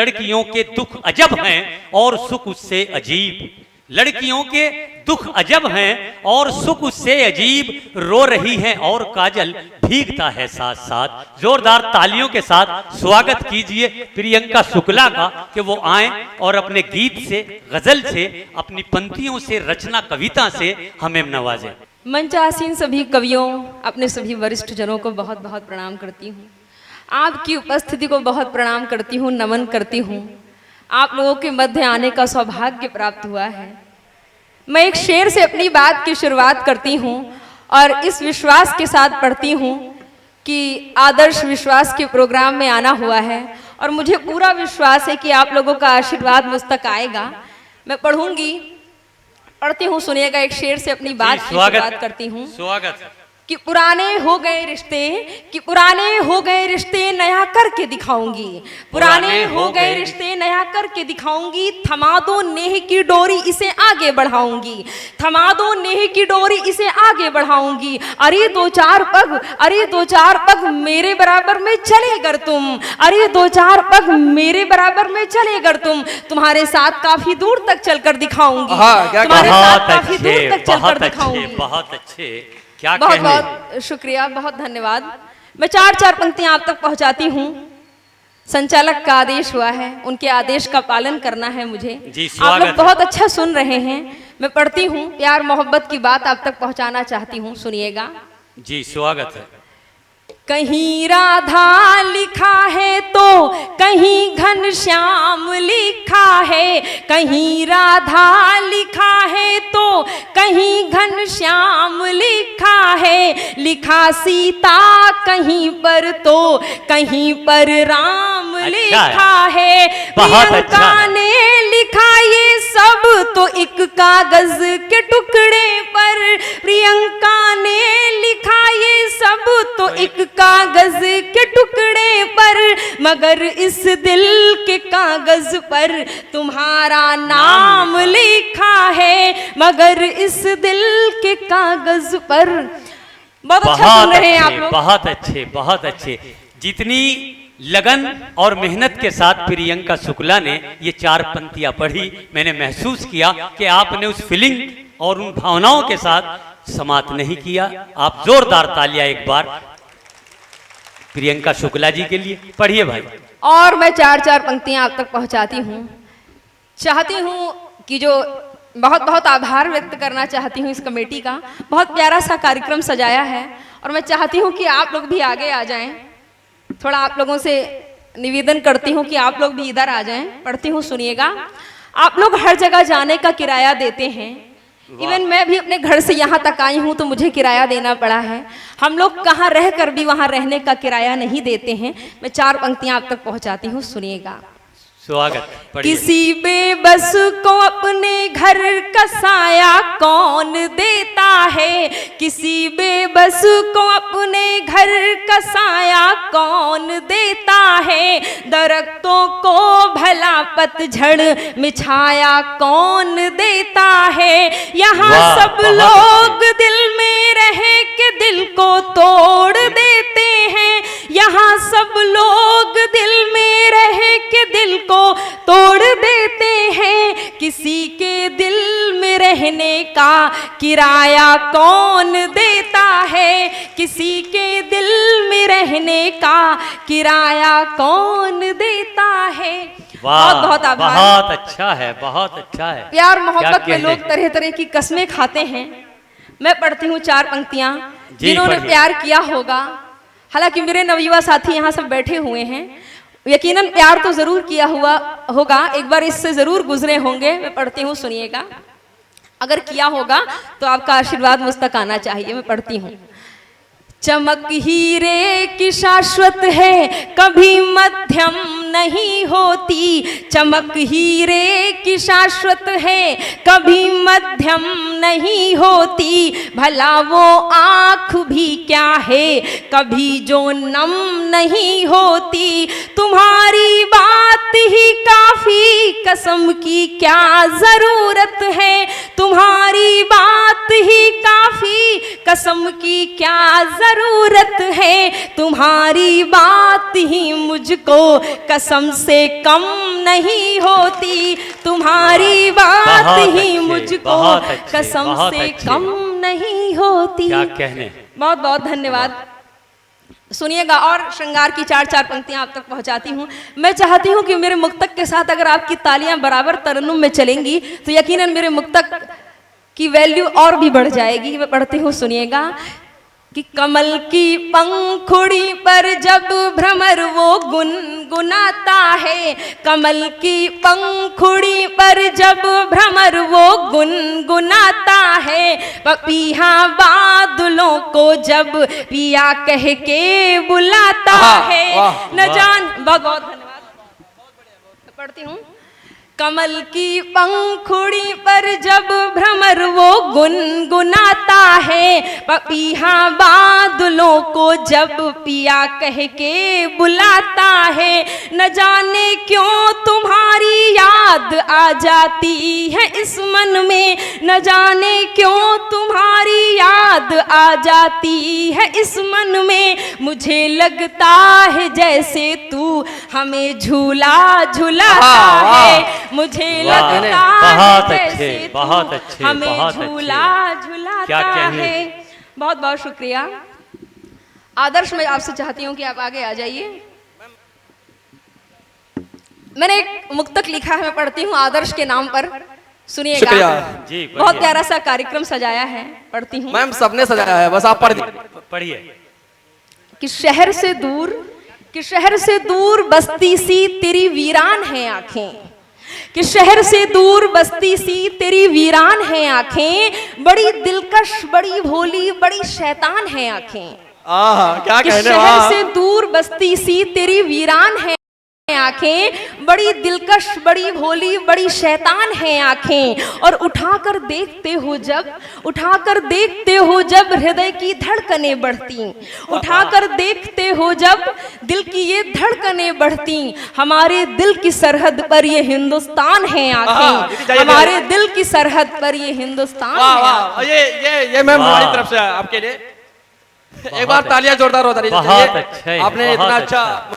लड़कियों के दुख अजब हैं और सुख उससे अजीब। लड़कियों के दुख अजब हैं और सुख उससे अजीब। रो रही हैं और काजल भीगता है साथ साथ। जोरदार तालियों के साथ स्वागत कीजिए प्रियंका शुक्ला का कि वो आए और अपने गीत से, गजल से, अपनी पंक्तियों से, रचना कविता से हमें नवाजें। मंच आसीन सभी कवियों, अपने सभी वरिष्ठ जनों को बहुत बहुत प्रणाम करती हूँ। आपकी उपस्थिति को बहुत प्रणाम करती हूँ, नमन करती हूँ। आप लोगों के मध्य आने का सौभाग्य प्राप्त हुआ है। मैं एक शेर से अपनी बात की शुरुआत करती हूँ और इस विश्वास के साथ पढ़ती हूँ कि आदर्श विश्वास के प्रोग्राम में आना हुआ है और मुझे पूरा विश्वास है कि आप लोगों का आशीर्वाद मुझ तक आएगा। मैं पढ़ूंगी, पढ़ती हूँ, सुनिएगा। एक शेर से अपनी बात की शुरुआत करती हूँ। स्वागत। कि पुराने हो गए रिश्ते, कि पुराने हो गए रिश्ते नया करके दिखाऊंगी। पुराने हो गए रिश्ते नया करके दिखाऊंगी। थमा दो नेह की डोरी इसे आगे बढ़ाऊंगी। थमा दो नेह की डोरी इसे आगे बढ़ाऊंगी। अरे दो चार पग, अरे दो चार पग मेरे बराबर में चले गर तुम। अरे दो चार पग मेरे बराबर में चले गर तुम। तुम्हारे साथ काफी दूर तक चलकर दिखाऊंगी। तुम्हारे साथ काफी दूर तक चलकर दिखाऊंगी। बहुत अच्छे, क्या बहुत बहुत शुक्रिया, बहुत धन्यवाद। मैं चार पंक्तियां आप तक पहुंचाती हूँ। संचालक का आदेश हुआ है, उनके आदेश का पालन करना है मुझे। आप लोग बहुत अच्छा सुन रहे हैं। मैं पढ़ती हूँ, प्यार मोहब्बत की बात आप तक पहुंचाना चाहती हूँ, सुनिएगा। जी स्वागत है। कहीं राधा लिखा है तो कहीं घनश्याम लिखा है। कहीं राधा लिखा है तो कहीं घनश्याम लिखा है। लिखा सीता कहीं पर तो कहीं पर राम लिखा है। प्रियंका ने लिखा ये सब तो एक कागज के टुकड़े पर। प्रियंका ने लिखा ये सब तो एक कागज के टुकड़े पर। मगर इस दिल के कागज पर तुम्हारा नाम लिखा है। मगर इस दिल के कागज पर। बहुत अच्छा सुन रहे हैं आप लोग। बहुत अच्छे, बहुत अच्छे। जितनी लगन और मेहनत के साथ प्रियंका शुक्ला ने ये चार पंक्तियां पढ़ी, मैंने महसूस किया कि आपने उस फीलिंग और उन भावनाओं के साथ समाप्त नहीं किया। आप जोरदार तालियां एक बार प्रियंका शुक्ला जी के लिए पढ़िए भाई। और मैं चार पंक्तियां आप तक पहुंचाती हूँ। चाहती हूँ कि जो बहुत बहुत आभार व्यक्त करना चाहती हूँ इस कमेटी का। बहुत प्यारा सा कार्यक्रम सजाया है और मैं चाहती हूँ कि आप लोग भी आगे आ जाएं। थोड़ा आप लोगों से निवेदन करती हूँ कि आप लोग भी इधर आ जाएं। पढ़ती हूँ, सुनिएगा। आप लोग हर जगह जाने का किराया देते हैं। इवन मैं भी अपने घर से यहाँ तक आई हूँ तो मुझे किराया देना पड़ा है। हम लोग कहाँ रह कर भी वहाँ रहने का किराया नहीं देते हैं। मैं चार पंक्तियां आप तक पहुँचाती हूँ, सुनिएगा। स्वागत। किसी बेबस को अपने घर का साया कौन देता है। किसी बेबस को अपने घर का साया कौन देता है। दरख्तों को भला पतझड़ में छाया कौन देता है। यहाँ सब लोग दिल में रह के दिल को तोड़ देते हैं। यहाँ सब लोग दिल में रह के दिल को तोड़ देते हैं। किसी के दिल में रहने का किराया कौन देता है। किसी के दिल में रहने का किराया कौन देता है। बहुत बहुत आभार। बहुत अच्छा है, बहुत अच्छा है। प्यार मोहब्बत में लोग तरह तरह की कस्में खाते हैं। मैं पढ़ती हूँ चार पंक्तियां। जिन्होंने प्यार किया होगा, हालांकि मेरे नवयुवा साथी यहाँ सब बैठे हुए हैं, यकीनन प्यार तो जरूर किया हुआ होगा, एक बार इससे जरूर गुजरे होंगे। मैं पढ़ती हूँ, सुनिएगा। अगर किया होगा तो आपका आशीर्वाद मुझ तक आना चाहिए। मैं पढ़ती हूँ। चमक हीरे की शाश्वत है, कभी मध्यम नहीं होती। चमक हीरे की शाश्वत है, कभी मध्यम नहीं होती। भला वो आँख भी क्या है, कभी जो नम नहीं होती। तुम्हारी बात ही काफी, कसम की क्या जरूरत है। तुम्हारी बात ही काफी, कसम की क्या जरूरत है, तुम्हारी बात ही मुझको कसम से कम नहीं होती, तुम्हारी बात ही मुझको कसम से कम नहीं होती। क्या कहने। बहुत बहुत धन्यवाद। सुनिएगा और श्रृंगार की चार चार पंक्तियां आप तक पहुंचाती हूं। मैं चाहती हूं कि मेरे मुक्तक के साथ अगर आपकी तालियां बराबर तरन्नुम में चलेंगी तो यकीनन मेरे मुक्तक की वैल्यू और भी बढ़ जाएगी। मैं पढ़ती हूं, सुनिएगा कि कमल की पंखुड़ी पर जब भ्रमर वो गुनगुनाता है, कमल की पंखुड़ी पर जब भ्रमर वो गुनगुनाता है, पपीहा बादलों को जब पिया कह के बुलाता है, न जान। बहुत बहुत धन्यवाद। पढ़ती हूँ। कमल की पंखुड़ी पर जब भ्रमर वो गुनगुनाता है, पपीहा बादलों को जब पिया कह के बुलाता है, न जाने क्यों तुम्हारी याद आ जाती है इस मन में, न जाने क्यों तुम्हारी याद आ जाती है इस मन में, मुझे लगता है जैसे तू हमें झूला झुलाता है, मुझे लगता है जैसे तू हमें झूला झुलाता है। बहुत बहुत शुक्रिया। आदर्श, मैं आपसे चाहती हूँ कि आप आगे आ जाइए। मैंने एक मुक्तक लिखा है, मैं पढ़ती हूँ आदर्श के नाम पर, सुनिएगा। जी, बहुत प्यारा सा कार्यक्रम सजाया है, पढ़ती हूँ। मैम सबने सजाया है, बस आप पढ़िए। कि शहर से दूर बस्ती सी तेरी वीरान है आंखें, कि शहर से दूर बस्ती सी तेरी वीरान है आंखें, बड़ी दिलकश बड़ी भोली बड़ी शैतान है आंखें। क्या कहने। शहर से दूर बस्ती सी तेरी वीरान है आंखें, बड़ी दिलकश बड़ी भोली बड़ी शैतान है आंखें, और उठाकर देखते हो जब हृदय की धड़कनें बढ़ती, उठाकर देखते हो जब दिल की ये धड़कनें बढ़ती, हमारे दिल की सरहद पर ये हिंदुस्तान है आंखें, हमारे दिल की सरहद पर ये हिंदुस्तान है। ये मैम हमारी तरफ से आपके लिए एक बार तालियां जोरदार हो जाइए। बहुत अच्छा, आपने इतना अच्छा।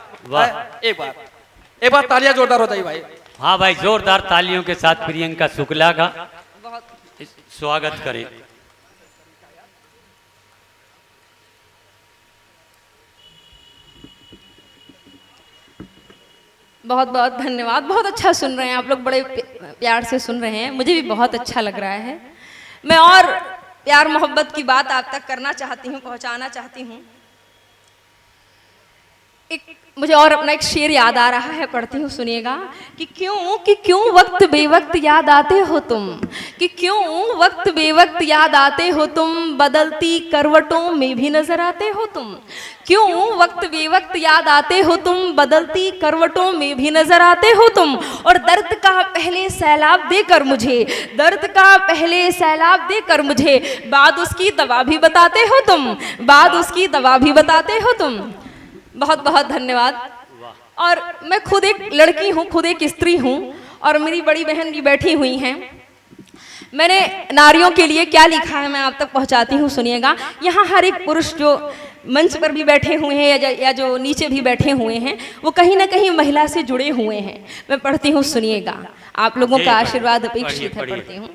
एक बार तालियां जोरदार हो जाइए भाई। हाँ भाई, जोरदार तालियों के साथ प्रियंका शुक्ला का स्वागत करें। बहुत बहुत धन्यवाद। बहुत अच्छा सुन रहे हैं आप लोग, बड़े प्यार से सुन रहे हैं, मुझे भी बहुत अच्छा लग रहा है। मैं और प्यार मोहब्बत की बात आप तक करना चाहती हूँ, पहुँचाना चाहती हूँ। मुझे और अपना एक शेर याद आ रहा है, पढ़ती हूँ, सुनिएगा। कि क्यों वक्त बेवक्त याद आते हो तुम, कि क्यों वक्त बेवक्त याद आते हो तुम, बदलती करवटों में भी नजर आते हो तुम, क्यों वक्त बेवक्त याद आते हो तुम, बदलती करवटों में भी नजर आते हो तुम, और दर्द का पहले सैलाब देकर मुझे, दर्द का पहले सैलाब देकर मुझे, बाद उसकी दवा भी बताते हो तुम, बाद उसकी दवा भी बताते हो तुम। बहुत बहुत धन्यवाद। और मैं खुद एक लड़की हूँ, खुद एक स्त्री हूँ, और मेरी बड़ी बहन भी बैठी हुई हैं। मैंने नारियों के लिए क्या लिखा है मैं आप तक पहुँचाती हूँ, सुनिएगा। यहाँ हर एक पुरुष जो मंच पर भी बैठे हुए हैं या जो नीचे भी बैठे हुए हैं, वो कहीं ना कहीं महिला से जुड़े हुए हैं। मैं पढ़ती हूँ, सुनिएगा। आप लोगों का आशीर्वाद अपेक्षित है। पढ़ती हूँ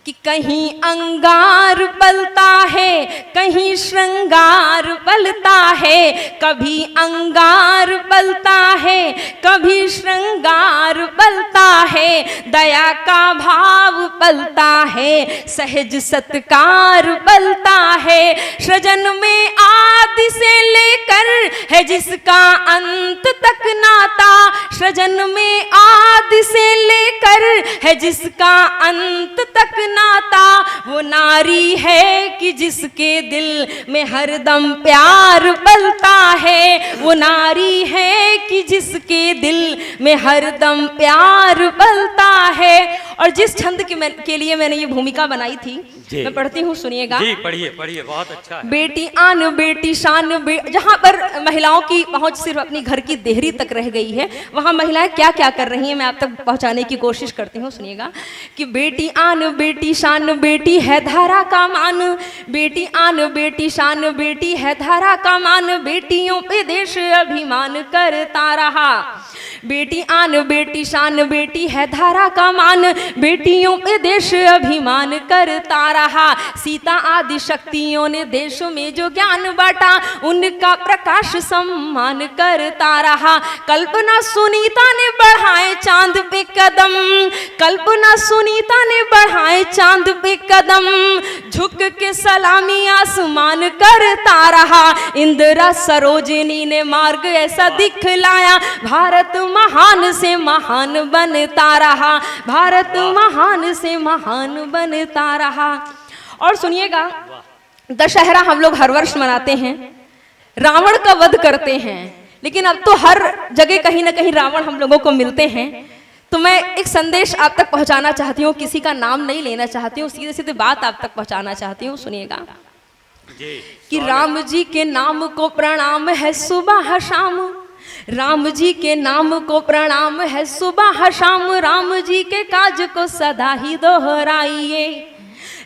कि कहीं अंगार पलता है, कहीं श्रृंगार पलता है, कभी अंगार पलता है, कभी श्रृंगार पलता है, दया का भाव पलता है, सहज सत्कार पलता है, सृजन में आदि से लेकर है जिसका अंत तक नाता, सृजन में आदि से लेकर है जिसका अंत तक नाता, वो नारी है कि जिसके दिल में हरदम प्यार पलता है, वो नारी है कि जिसके दिल में हरदम प्यार पलता है। और जिस छंद के लिए मैंने ये भूमिका बनाई थी, जी। मैं पढ़ती हूँ, सुनिएगा। जी पढ़िए पढ़िए, बहुत अच्छा है। बेटी आन बेटी शान जहाँ पर महिलाओं की पहुंच सिर्फ अपनी घर की देहरी तक रह गई है, वहाँ महिलाएं क्या क्या कर रही हैं, मैं आप तक पहुंचाने की कोशिश करती हूँ, सुनिएगा। कि बेटी आन बेटी शान बेटी है धारा का मान, बेटी आन बेटी शान बेटी है धारा का मान, बेटियों पे देश अभिमान करता रहा। बेटी आन बेटी शान बेटी है धारा का मान, बेटियों पे देश अभिमान करता रहा। सीता आदि शक्तियों ने देश में जो ज्ञान बांटा, उनका प्रकाश सम्मान करता रहा। कल्पना सुनीता ने बढ़ाए चांद पे कदम, कल्पना सुनीता ने बढ़ाए चांद पे कदम, झुक के सलामी आसमान करता रहा। इंदिरा सरोजिनी ने मार्ग ऐसा दिखलाया, भारत महान से महान बनता रहा, भारत महान से महान बनता रहा। और सुनिएगा, दशहरा हम लोग हर वर्ष मनाते हैं, रावण का वध करते हैं, लेकिन अब तो हर जगह कहीं ना कहीं रावण हम लोगों को मिलते हैं। तो मैं एक संदेश आप तक पहुंचाना चाहती हूँ, किसी का नाम नहीं लेना चाहती हूँ, सीधे सीधे बात आप तक पहुंचाना चाहती हूँ, सुनिएगा। कि राम जी के नाम को प्रणाम है सुबह शाम, राम जी के नाम को प्रणाम है सुबह शाम, राम जी के काज को सदा ही दोहराइए।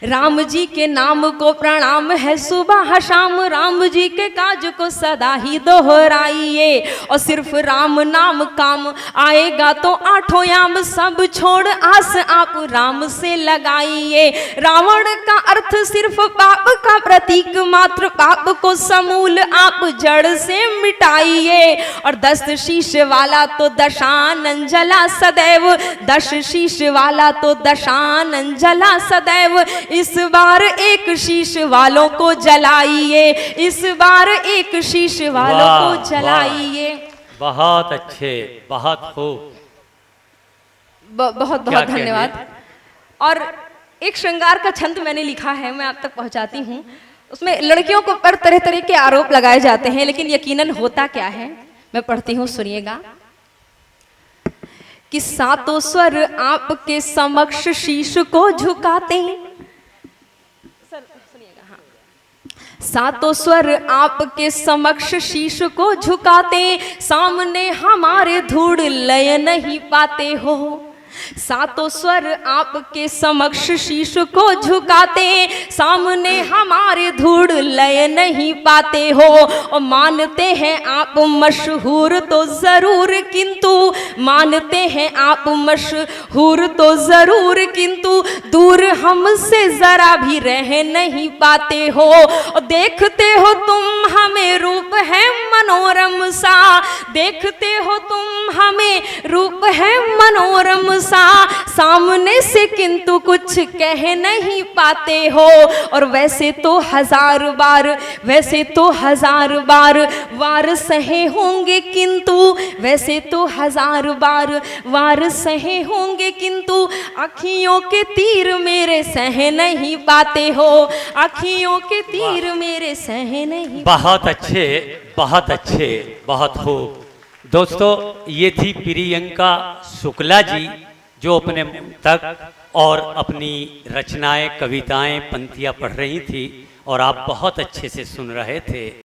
राम जी के नाम को प्रणाम है सुबह शाम, राम जी के काज को सदा ही दोहराइए। और सिर्फ राम नाम काम आएगा तो आठों याम, सब छोड़ आस आप राम से लगाइए। रावण का अर्थ सिर्फ पाप का प्रतीक मात्र, पाप को समूल आप जड़ से मिटाइए। और 10 शीश वाला तो दशानन जला सदैव, 10 शीश वाला तो दशानन जला सदैव, इस बार एक शीश वालों को जलाइए, इस बार एक शीश वालों को जलाइए। बहुत अच्छे, बहुत खूब, बहुत बहुत धन्यवाद। और एक श्रृंगार का छंद मैंने लिखा है, मैं आप तक पहुंचाती हूँ। उसमें लड़कियों को पर तरह तरह के आरोप लगाए जाते हैं, लेकिन यकीनन होता क्या है, मैं पढ़ती हूँ, सुनिएगा। कि सातों स्वर आपके समक्ष शीश को झुकाते, सातों स्वर आपके समक्ष शीश को झुकाते, सामने हमारे धूड़ लय नहीं पाते हो। सातों स्वर आपके समक्ष शीश को झुकाते, सामने हमारे धूड़ लय नहीं पाते हो। और मानते हैं आप मशहूर तो जरूर, किंतु मानते हैं आप मशहूर तो जरूर, किंतु दूर हमसे जरा भी रह नहीं पाते हो। और देखते हो तुम हमें रूप है मनोरम सा, देखते हो तुम हमें रूप है मनोरम सा, सामने से किंतु कुछ कह नहीं पाते हो। और वैसे तो हजार बार, वैसे तो हजार बार वार सहे होंगे, किंतु वैसे तो हजार बार वार सहे होंगे, किंतु आँखियों के तीर मेरे सह नहीं पाते हो, आँखियों के तीर मेरे सह नहीं। बहुत अच्छे, बहुत अच्छे, बहुत खूब। दोस्तों, ये थी प्रियंका शुक्ला जी, जो अपने तक और अपनी रचनाएं, कविताएं, पंक्तियां पढ़ रही थी, और आप बहुत अच्छे से सुन रहे थे।